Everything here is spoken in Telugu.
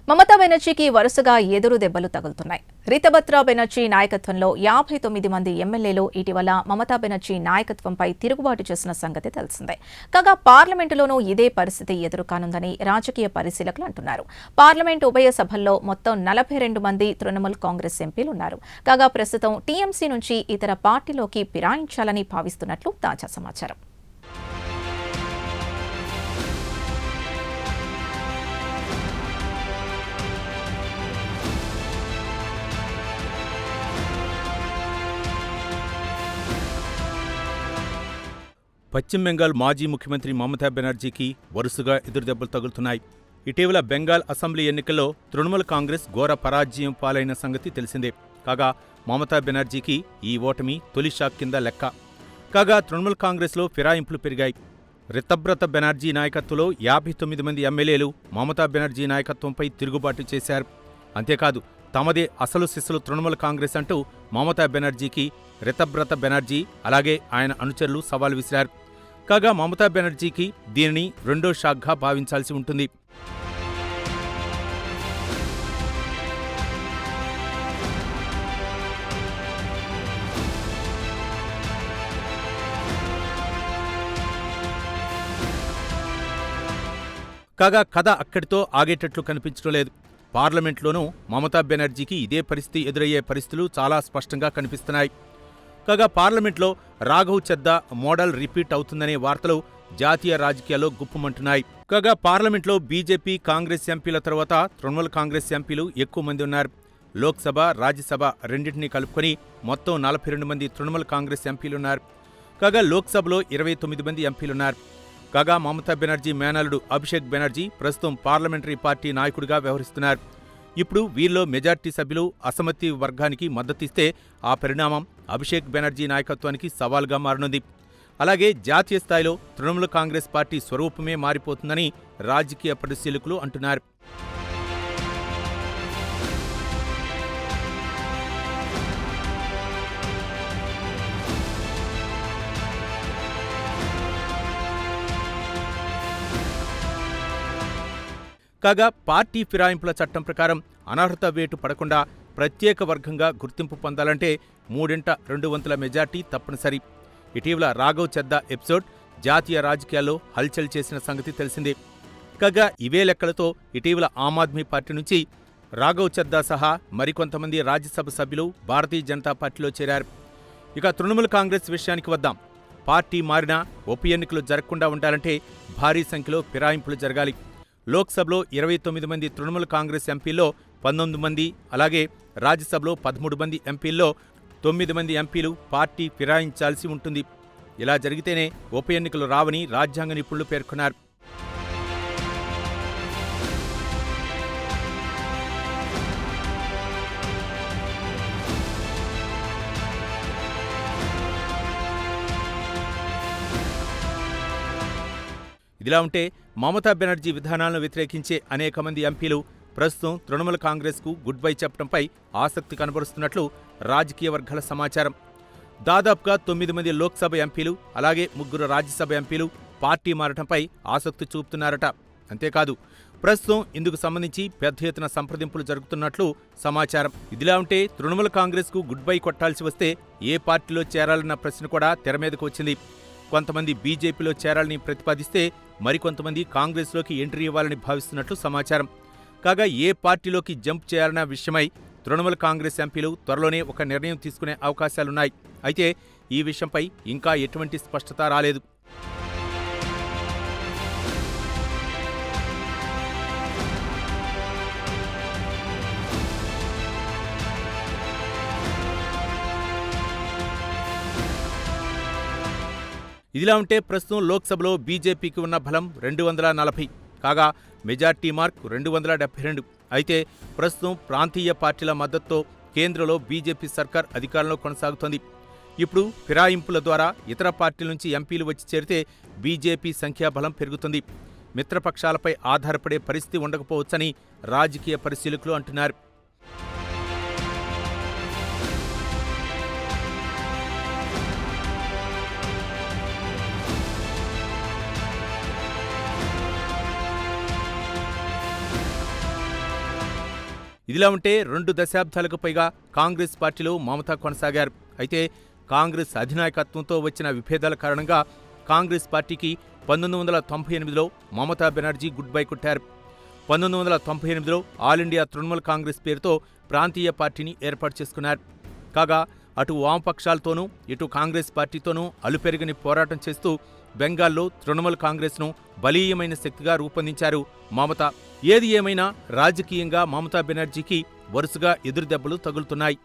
మమతా బెనర్జీకి వరుసగా ఎదురు దెబ్బలు తగులుతున్నాయి. రీతభద్ర బెనర్జీ నాయకత్వంలో 59 మంది ఎమ్మెల్యేలు ఇటీవల మమతా బెనర్జీ నాయకత్వంపై తిరుగుబాటు చేసిన సంగతి తెలిసిందే. కాగా పార్లమెంటులోనూ ఇదే పరిస్థితి ఎదురుకానుందని రాజకీయ పరిశీలకులు అంటున్నారు. పార్లమెంటు ఉభయ సభల్లో మొత్తం 42 మంది తృణమూల్ కాంగ్రెస్ ఎంపీలు ఉన్నారు. కాగా ప్రస్తుతం టీఎంసీ నుంచి ఇతర పార్టీలోకి ఫిరాయించాలని భావిస్తున్నట్లు తాజా సమాచారం. పశ్చిమ బెంగాల్ మాజీ ముఖ్యమంత్రి మమతా బెనర్జీకి వరుసగా ఎదురుదెబ్బలు తగులుతున్నాయి. ఇటీవల బెంగాల్ అసెంబ్లీ ఎన్నికల్లో తృణమూల్ కాంగ్రెస్ ఘోర పరాజయం పాలైన సంగతి తెలిసిందే. కాగా మమతా బెనర్జీకి ఈ ఓటమి తొలి షాక్ కింద లెక్క. కాగా తృణమూల్ కాంగ్రెస్లో ఫిరాయింపులు పెరిగాయి. రితభ్రత బెనర్జీ నాయకత్వంలో 59 మంది ఎమ్మెల్యేలు మమతా బెనర్జీ నాయకత్వంపై తిరుగుబాటు చేశారు. అంతేకాదు తమదే అసలు సిసలు తృణమూల్ కాంగ్రెస్ అంటూ మమతా బెనర్జీకి రితభ్రత బెనర్జీ అలాగే ఆయన అనుచరులు సవాల్ విసిరారు. కాగా మమతా బెనర్జీకి దీనిని రెండో షాక్గా భావించాల్సి ఉంటుంది. కాగా కథ అక్కడితో ఆగేటట్లు కనిపించడం లేదు. పార్లమెంట్లోనూ మమతా బెనర్జీకి ఇదే పరిస్థితి ఎదురయ్యే పరిస్థితులు చాలా స్పష్టంగా కనిపిస్తున్నాయి. కాగా పార్లమెంట్లో రాఘవ్ చెద్దా మోడల్ రిపీట్ అవుతుందనే వార్తలు జాతీయ రాజకీయాల్లో గుప్పుమంటున్నాయి. కాగా పార్లమెంట్లో బీజేపీ కాంగ్రెస్ ఎంపీల తర్వాత తృణమూల్ కాంగ్రెస్ ఎంపీలు ఎక్కువ మంది ఉన్నారు. లోక్సభ రాజ్యసభ రెండింటినీ కలుపుకొని మొత్తం 42 మంది తృణమూల్ కాంగ్రెస్ ఎంపీలున్నారు. కాగా లోక్సభలో 29 మంది ఎంపీలున్నారు. కాగా మమతా బెనర్జీ మేనల్లుడు అభిషేక్ బెనర్జీ ప్రస్తుతం పార్లమెంటరీ పార్టీ నాయకుడిగా వ్యవహరిస్తున్నారు. ఇప్పుడు వీరిలో మెజార్టీ సభ్యులు అసమ్మతి వర్గానికి మద్దతిస్తే ఆ పరిణామం అభిషేక్ బెనర్జీ నాయకత్వానికి సవాల్గా మారనుంది. అలాగే జాతీయ స్థాయిలో తృణమూల్ కాంగ్రెస్ పార్టీ స్వరూపమే మారిపోతుందని రాజకీయ పరిశీలకులు అంటున్నారు. కాగా పార్టీ ఫిరాయింపుల చట్టం ప్రకారం అనర్హత వేటు పడకుండా ప్రత్యేక వర్గంగా గుర్తింపు పొందాలంటే 3/2 మెజార్టీ తప్పనిసరి. ఇటీవల రాఘవ్ చెద్దా ఎపిసోడ్ జాతీయ రాజకీయాల్లో హల్చల్ చేసిన సంగతి తెలిసిందే. కాగా ఇవే లెక్కలతో ఇటీవల ఆమ్ ఆద్మీ పార్టీ నుంచి రాఘవ్ చెద్దా సహా మరికొంతమంది రాజ్యసభ సభ్యులు భారతీయ జనతా పార్టీలో చేరారు. ఇక తృణమూల్ కాంగ్రెస్ విషయానికి వద్దాం. పార్టీ మారినా ఉప ఎన్నికలు జరగకుండా ఉండాలంటే భారీ సంఖ్యలో ఫిరాయింపులు జరగాలి. లోక్సభలో 29 మంది తృణమూల్ కాంగ్రెస్ ఎంపీల్లో 19 మంది, అలాగే రాజ్యసభలో 13 మంది ఎంపీల్లో 9 మంది ఎంపీలు పార్టీ ఫిరాయించాల్సి ఉంటుంది. ఇలా జరిగితేనే ఉప ఎన్నికలు రావని రాజ్యాంగ నిపుణులు పేర్కొన్నారు. ఇదిలా ఉంటే మమతా బెనర్జీ విధానాలను వ్యతిరేకించే అనేక మంది ఎంపీలు ప్రస్తుతం తృణమూల్ కాంగ్రెస్కు గుడ్ బై చెప్పడంపై ఆసక్తి కనబరుస్తున్నట్లు రాజకీయ వర్గాల సమాచారం. దాదాపుగా 9 మంది లోక్సభ ఎంపీలు అలాగే 3 రాజ్యసభ ఎంపీలు పార్టీ మారటంపై ఆసక్తి చూపుతున్నారట. అంతేకాదు ప్రస్తుతం ఇందుకు సంబంధించి పెద్ద ఎత్తున సంప్రదింపులు జరుగుతున్నట్లు సమాచారం. ఇదిలా ఉంటే తృణమూల్ కాంగ్రెస్కు గుడ్ బై కొట్టాల్సి వస్తే ఏ పార్టీలో చేరాలన్న ప్రశ్న కూడా తెరమీదకు వచ్చింది. కొంతమంది బీజేపీలో చేరాలని ప్రతిపాదిస్తే మరికొంతమంది కాంగ్రెస్లోకి ఎంట్రీ ఇవ్వాలని భావిస్తున్నట్లు సమాచారం. కాగా ఏ పార్టీలోకి జంప్ చేయాలన్న విషయమై తృణమూల్ కాంగ్రెస్ ఎంపీలు త్వరలోనే ఒక నిర్ణయం తీసుకునే అవకాశాలున్నాయి. అయితే ఈ విషయంపై ఇంకా ఎటువంటి స్పష్టత రాలేదు. ఇదిలా ఉంటే ప్రస్తుతం లోక్సభలో బీజేపీకి ఉన్న బలం 240, కాగా మెజార్టీ మార్క్ 272. అయితే ప్రస్తుతం ప్రాంతీయ పార్టీల మద్దతుతో కేంద్రంలో బీజేపీ సర్కార్ అధికారంలో కొనసాగుతోంది. ఇప్పుడు ఫిరాయింపుల ద్వారా ఇతర పార్టీల నుంచి ఎంపీలు వచ్చి చేరితే బీజేపీ సంఖ్యాబలం పెరుగుతుంది. మిత్రపక్షాలపై ఆధారపడే పరిస్థితి ఉండకపోవచ్చని రాజకీయ పరిశీలకులు అంటున్నారు. ఇదిలా ఉంటే 2 దశాబ్దాలకు పైగా కాంగ్రెస్ పార్టీలో మమత కొనసాగారు. అయితే కాంగ్రెస్ అధినాయకత్వంతో వచ్చిన విభేదాల కారణంగా కాంగ్రెస్ పార్టీకి 1998లో మమతా బెనర్జీ గుడ్ బై కొట్టారు. 1998లో ఆల్ ఇండియా తృణమూల్ కాంగ్రెస్ పేరుతో ప్రాంతీయ పార్టీని ఏర్పాటు చేసుకున్నారు. కాగా అటు వామపక్షాలతోనూ ఇటు కాంగ్రెస్ పార్టీతోనూ అలుపెరగని పోరాటం చేస్తూ బెంగాల్లో తృణమూల్ కాంగ్రెస్ను బలీయమైన శక్తిగా రూపొందించారు మమత. ఏది ఏమైనా రాజకీయంగా మమతా బెనర్జీకి వరుసగా ఎదురుదెబ్బలు తగులుతున్నాయి.